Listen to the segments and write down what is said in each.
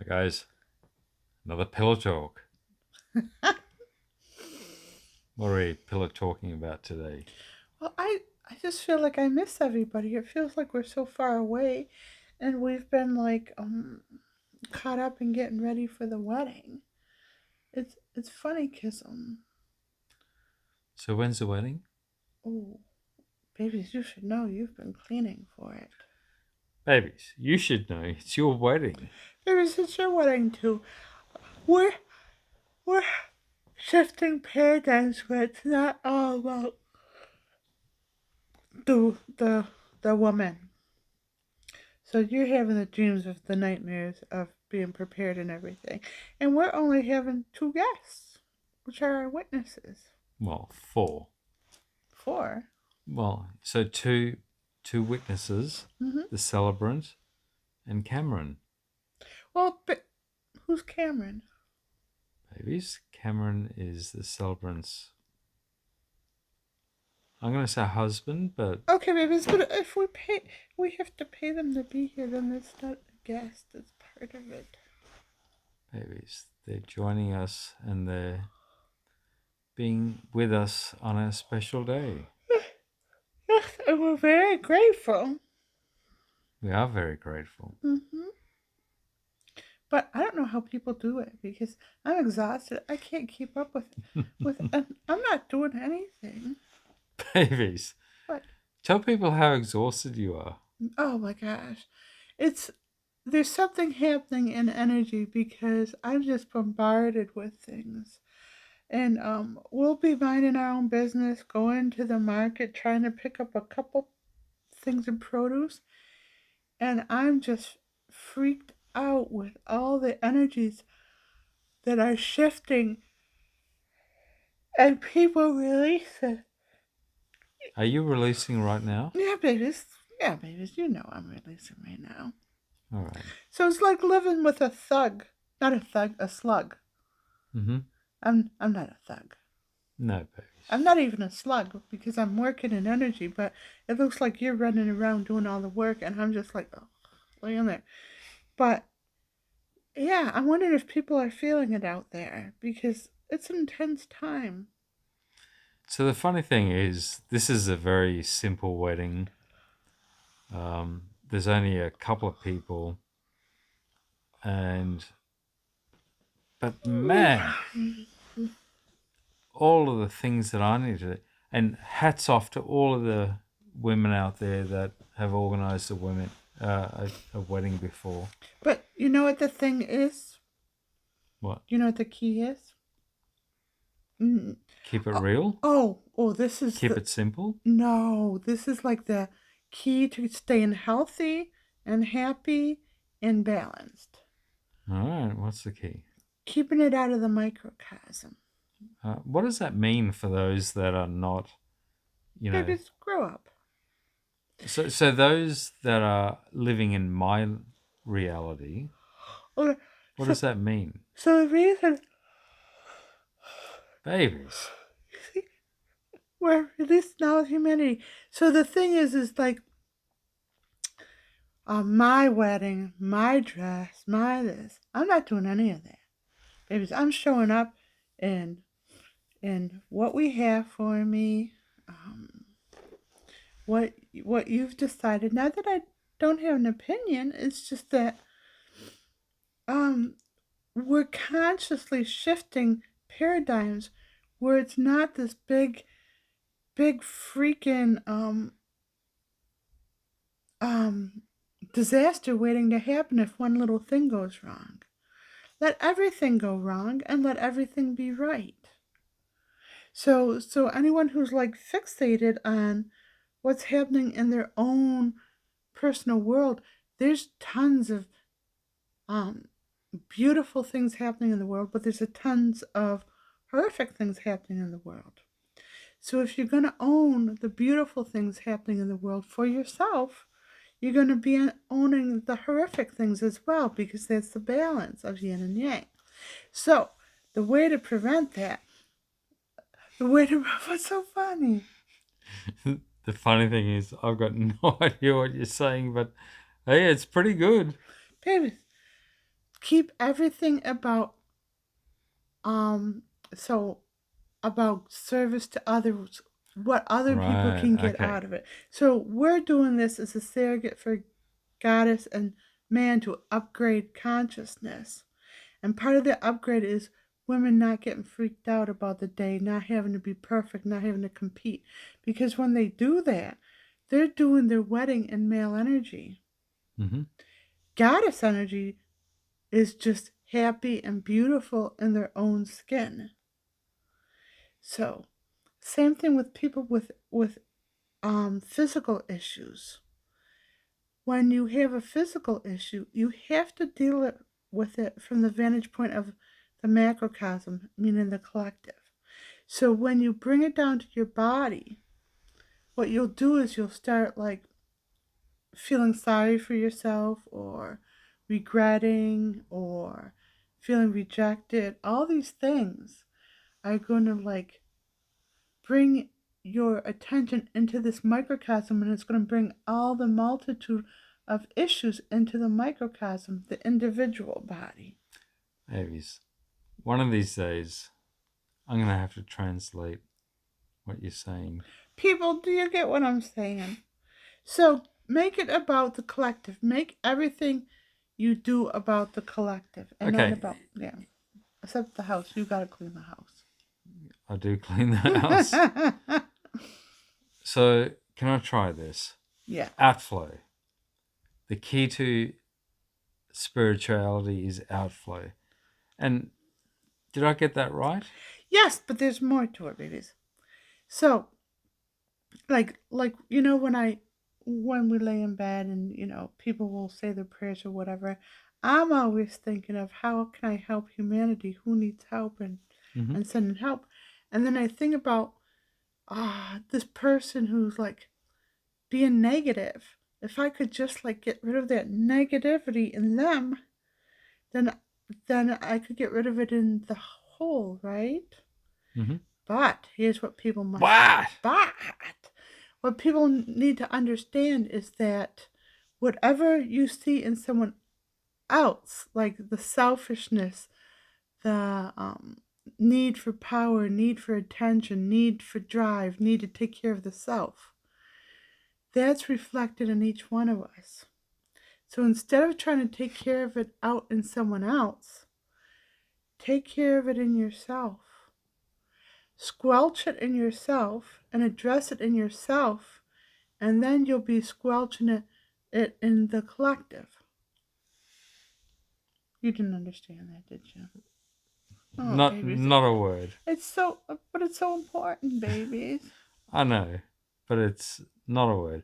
Hi guys, another pillow talk. What are we pillow talking about today? Well, I just feel like I miss everybody. It feels like we're so far away, and we've been caught up in getting ready for the wedding. It's funny because So when's the wedding? oh babies, you should know you've been cleaning for it. Babies, you should know it's your wedding. Babies, it's your wedding too. We're we're shifting paradigms where it's not all about the woman. So you're having the dreams of the nightmares of being prepared and everything. And we're only having two guests, which are our witnesses. Well, four. Four. Well, so two witnesses, Mm-hmm. the celebrant and Cameron. Well, but who's Cameron? Babies, Cameron is the celebrant's. I'm going to say husband, but Okay, babies, but if we have to pay them to be here, then it's not a guest, it's part of it. babies, they're joining us and they're being with us on a special day. Yes, and we're very grateful. We are very grateful. Mm-hmm. But I don't know how people do it because I'm exhausted. I can't keep up and I'm not doing anything. Babies, But tell people how exhausted you are. oh my gosh. It's there's something happening in energy because I'm just bombarded with things. And we'll be minding our own business, going to the market, trying to pick up a couple things in produce, and I'm just freaked out with all the energies that are shifting and people release it. Are you releasing right now? Yeah, babies. Yeah, babies, you know I'm releasing right now. All right. So it's like living with a thug. Not a thug, a slug. Mm-hmm. I'm not a thug. No, I'm babies. not even a slug because I'm working in energy, but it looks like you're running around doing all the work and I'm just like, oh, laying there. But yeah, I'm wondering if people are feeling it out there because it's an intense time. So the funny thing is, this is a very simple wedding. There's only a couple of people, and but man, all of the things that I need to, and hats off to all of the women out there that have organised a wedding before. But you know what the thing is? What? You know what the key is? Mm. Keep it Oh, real. this is Keep the it simple. no, this is like the key to staying healthy and happy and balanced. All right. What's the key? Keeping it out of the microcosm. What does that mean for those that are not, you know, Babies, grow up. so those that are living in my reality, Okay, what so does that mean? so the reason Babies. we're released now with humanity. So the thing is like my wedding, my dress, my this. I'm not doing any of that, babies. I'm showing up in what we have for me, um, what you've decided. Not that I don't have an opinion. It's just that um, we're consciously shifting paradigms where it's not this big freaking um disaster waiting to happen if one little thing goes wrong. Let everything go wrong and let everything be right. So anyone who's like fixated on what's happening in their own personal world, there's tons of um beautiful things happening in the world, but there's a tons of horrific things happening in the world. So if you're going to own the beautiful things happening in the world for yourself, you're going to be owning the horrific things as well because that's the balance of yin and yang. So the way to prevent that, the way to what's so funny, The funny thing is, I've got no idea what you're saying, but hey, it's pretty good. baby, keep everything about um so about service to others, what other people Right. can get Okay. out of it. So we're doing this as a surrogate for goddess and man to upgrade consciousness. And part of the upgrade is women not getting freaked out about the day, not having to be perfect, not having to compete. Because when they do that, they're doing their wedding in male energy. Mm-hmm. Goddess energy is just happy and beautiful in their own skin. So, same thing with people with physical issues. When you have a physical issue, you have to with it from the vantage point of the macrocosm, meaning the collective. So when you bring it down to your body, what you'll do is you'll start like feeling sorry for yourself or regretting or feeling rejected. All these things are going to like bring your attention into this microcosm, and it's going to bring all the multitude of issues into the microcosm, the individual body. Aries. One of these days, I'm going to have to translate what you're saying. People, do you get what I'm saying? So make it about the collective. Make everything you do about the collective and not Okay. about, yeah, except the house. You got to clean the house. I do clean the house. So, can I try this? Yeah. Outflow. The key to spirituality is outflow. And did I get that right? Yes, but there's more to it, babies. So, like when we lay in bed and people will say their prayers or whatever, I'm always thinking of how can I help humanity, who needs help, Mm-hmm. and sending help. And then I think about this person who's like being negative. If I could just like get rid of that negativity in them, then I could get rid of it in the whole, right? Mm-hmm. But here's what people must. What? But what people need to understand is that whatever you see in someone else, like the selfishness, the need for power, need for attention, need for drive, need to take care of the self, that's reflected in each one of us. So instead of trying to take care of it out in someone else, take care of it in yourself. Squelch it in yourself and address it in yourself, and then you'll be squelching it in the collective. You didn't understand that, did you? Oh, babies. Not a word. But it's so important, babies. I know, but it's not a word.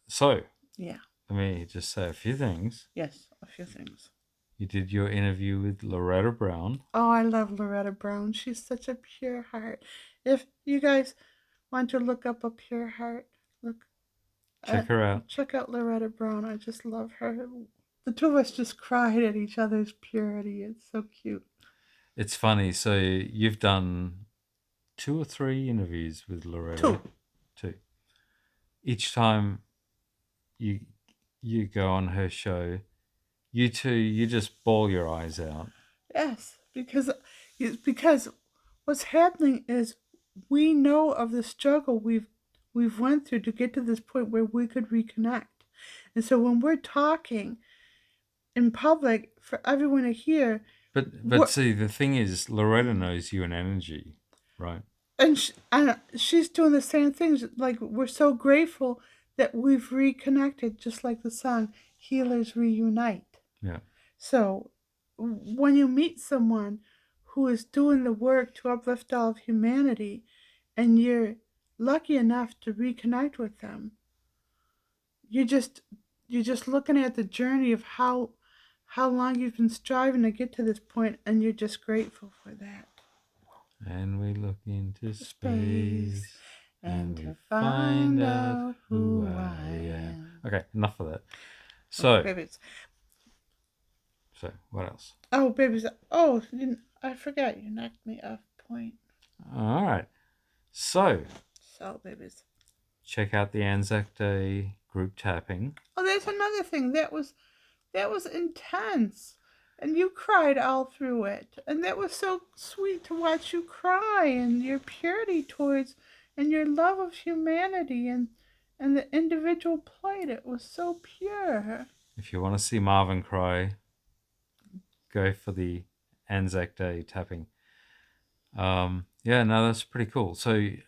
So Yeah. let me just say a few things. Yes, a few things. You did your interview with Loreta Brown. Oh, I love Loreta Brown. She's such a pure heart. If you guys want to look up a pure heart, Check her out. check out Loreta Brown. I just love her. The two of us just cried at each other's purity. It's so cute. It's funny. So you've done 2 or 3 interviews with Loreta. Two. Each time you go on her show, you just bawl your eyes out. Yes, because what's happening is we know of the struggle we've went through to get to this point where we could reconnect. And so when we're talking in public for everyone to hear, But see, the thing is, Loreta knows you in energy, right? and she's doing the same things. Like we're so grateful that we've reconnected, just like the song "Healers Reunite." Yeah. So when you meet someone who is doing the work to uplift all of humanity, and you're lucky enough to reconnect with them, you just you're just looking at the journey of how long you've been striving to get to this point, and you're just grateful for that. And we look into Space space and we to find out who I am. Okay, enough of that. Oh, So, babies. what else? Oh, babies. Oh, I forgot. You knocked me off point. All right. So, Babies. check out the Anzac Day group tapping. Oh, there's another thing. That was That was intense. And you cried all through it. And that was so sweet to watch you cry and your purity towards and your love of humanity and the individual plight. It was so pure. If you want to see Marvin cry, go for the Anzac Day tapping. Yeah, no, that's pretty cool. So, in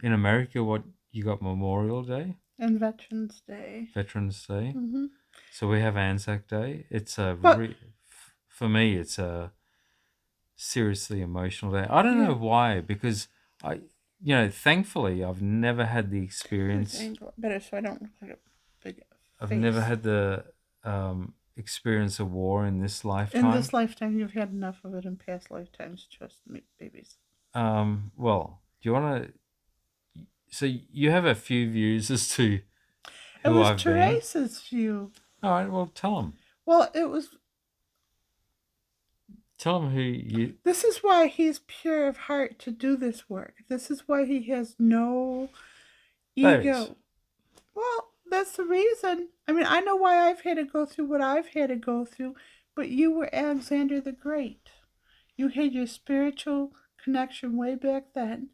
America, what you got Memorial Day, And Veterans Day. Veterans Day. Hmm. So we have Anzac Day. It's a But for me, it's a seriously emotional day. I don't yeah, know why, because thankfully, I've never had the experience. angle better so I don't look like a big I've face. never had the experience of war in this In lifetime. this lifetime, you've had enough of it in past lifetimes. Trust me, babies. Well, do you want to? So you have a few views as to It who was I've been. Teresa's view. All right, well, tell them. Well, it was. Tell them who you. This is why he's pure of heart to do this work. This is why he has no ego. Babies. Well, that's the reason. I mean, I know why I've had to go through what I've had to go through, but you were Alexander the Great. You had your spiritual connection way back then,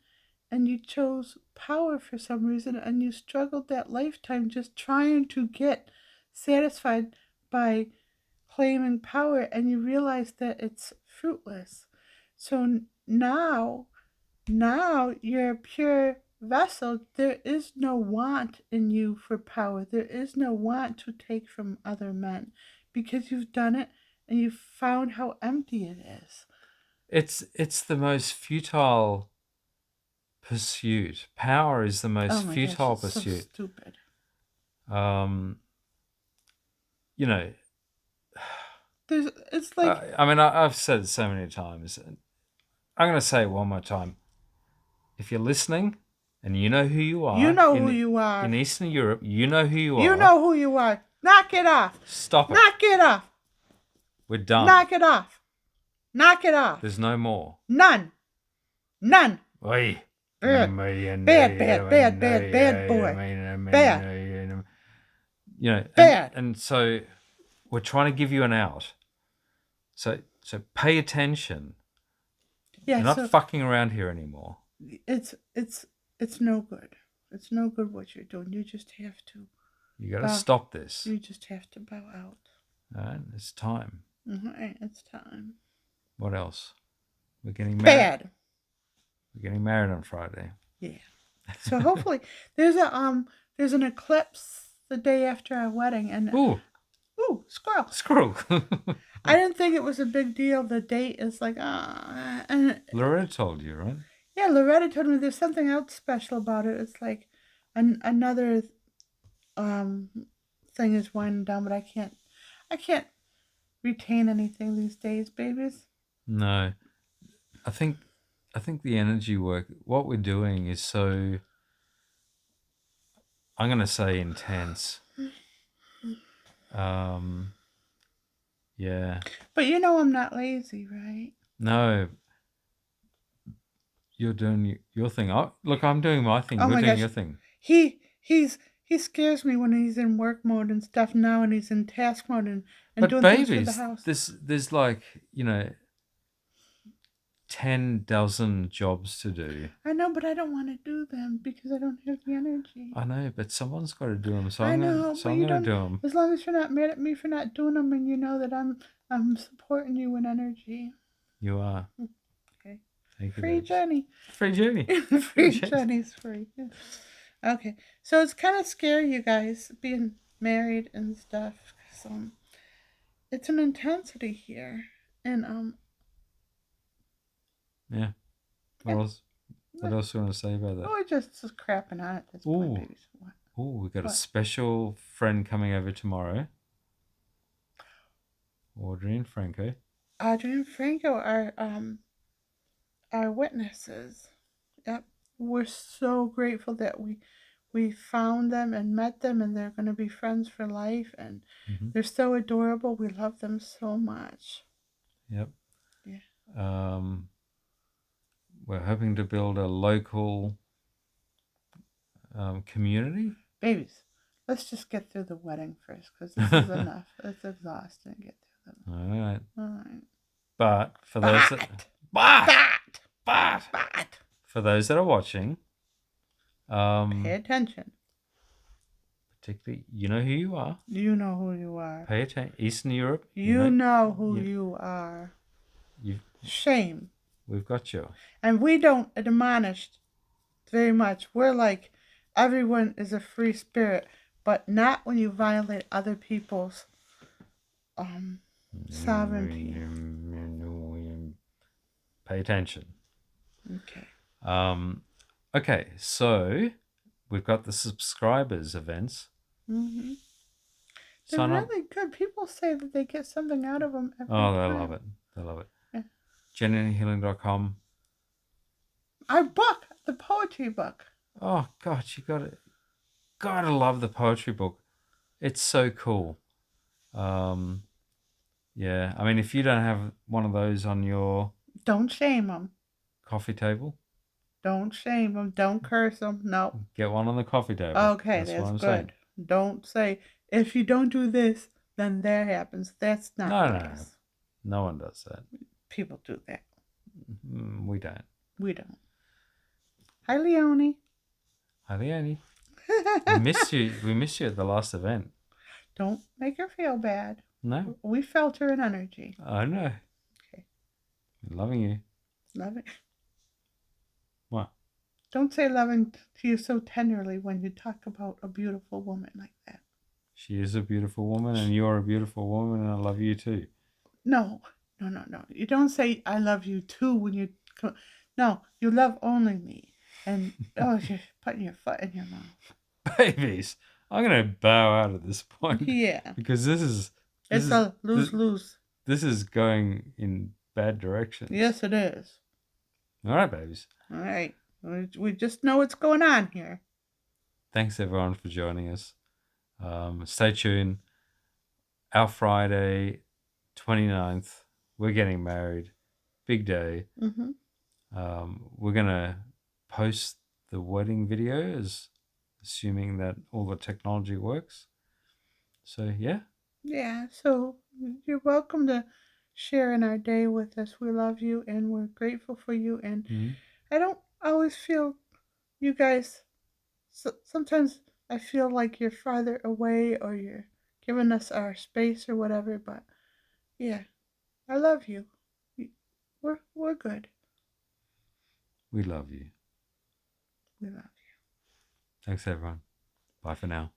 and you chose power for some reason, and you struggled that lifetime just trying to get satisfied by claiming power, and you realize that it's fruitless. So now you're a pure vessel. There is no want in you for power. There is no want to take from other men because you've done it and you've found how empty it is. It's the most futile pursuit. Power is the most Oh my futile gosh, it's pursuit. so stupid. You know, It's like I mean, I've said it so many times. I'm going to say it one more time. If you're listening and you know who you are, you know who you are. in Eastern Europe, you know who you are. You know who you are. Knock it off. Stop it. Knock it off. We're done. Knock it off. Knock it off. There's no more. None. None. Oi. Bad, bad boy. Bad. You know, Bad. and so we're trying to give you an out. So pay attention. Yeah, You're not so fucking around here anymore. it's no good. It's no good what you're doing. You just have to. You got to stop this. You just have to bow out. All right, it's time. Mm-hmm. It's time. What else? We're getting married. Bad. We're getting married on Friday. Yeah. So hopefully there's an eclipse the day after our wedding, and Ooh, squirrel. Squirrel. I didn't think it was a big deal. The date is like and Loretta told you, right? yeah, Loretta told me there's something else special about it. It's like another thing is winding down, but I can't retain anything these days, babies. No, I think the energy work, what we're doing is so, I'm going to say intense. Yeah. But you know I'm not lazy, right? No, you're doing your thing. Look, I'm doing my thing. Oh You're my doing gosh. your thing. He scares me when he's in work mode and stuff now, and he's in task mode and But doing babies, things for the house. there's like, 10 dozen jobs to do. I know, but I don't want to do them because I don't have the energy. I know, but someone's got to do them. So I I'm know, going to do them. As long as you're not mad at me for not doing them, and you know that I'm supporting you in energy. You are. Okay. Thank you, Free babes. Jenny. Free Jenny. Free Jenny's free. Okay, so it's kind of scary, you guys, being married and stuff. So it's an intensity here, and Yeah. What Yeah. else? What else do you want to say about that? oh, we're just crapping on at this point, Ooh. babies. What? Oh, we've got a What? special friend coming over tomorrow. Audrey and Franco. Audrey and Franco are witnesses. Yep, we're so grateful that we found them and met them, and they're going to be friends for life, and they're so adorable. We love them so much. Yep. Yeah. We're hoping to build a local community. Babies, Let's just get through the wedding first, because this is enough. It's exhausting. Get through All right. them. All right. But for those that But, but but, for those that are watching, pay attention. particularly, you know who you are. You know who you are. Pay attention. Eastern Europe. You know who you are. Shame. We've got you. And we don't admonish very much. We're like, everyone is a free spirit, but not when you violate other people's sovereignty. Pay attention. Okay. Okay, so we've got the subscribers events. Mm-hmm. They're really good. People say that they get something out of them every time. They love it. They love it. Yeah. Jenuinehealing.com. Our book, the poetry book. Oh, God, you gotta love the poetry book. It's so cool. Yeah, I mean, if you don't have one of those on your... Don't shame them. Coffee table? Don't shame them. Don't curse them. No. Get one on the coffee table. Okay, that's good. Saying. Don't say, if you don't do this, then that happens. That's not nice. No one does that. People do that. We don't. We don't. Hi, Leonie. Hi, Leonie. We missed you. We missed you at the last event. Don't make her feel bad. No. We felt her in energy. I know. Okay. Loving you. Loving. What? Don't say loving to you so tenderly when you talk about a beautiful woman like that. She is a beautiful woman, and you're a beautiful woman, and I love you too. No. You don't say I love you too when you... No, you love only me. And, you're putting your foot in your mouth. Babies, I'm going to bow out at this point. Yeah. Because it's a lose-lose. This is going in bad directions. Yes, it is. All right, babies. All right. We just know what's going on here. Thanks, everyone, for joining us. Stay tuned. Our Friday, 29th, we're getting married. Big day. Mm-hmm. We're going to post the wedding videos, assuming that all the technology works. So, yeah. Yeah, so you're welcome to share in our day with us. We love you and we're grateful for you. And I don't always feel you guys, sometimes I feel like you're farther away or you're giving us our space or whatever, but yeah, I love you. We're good. We love you. We love you. Thanks, everyone. Bye for now.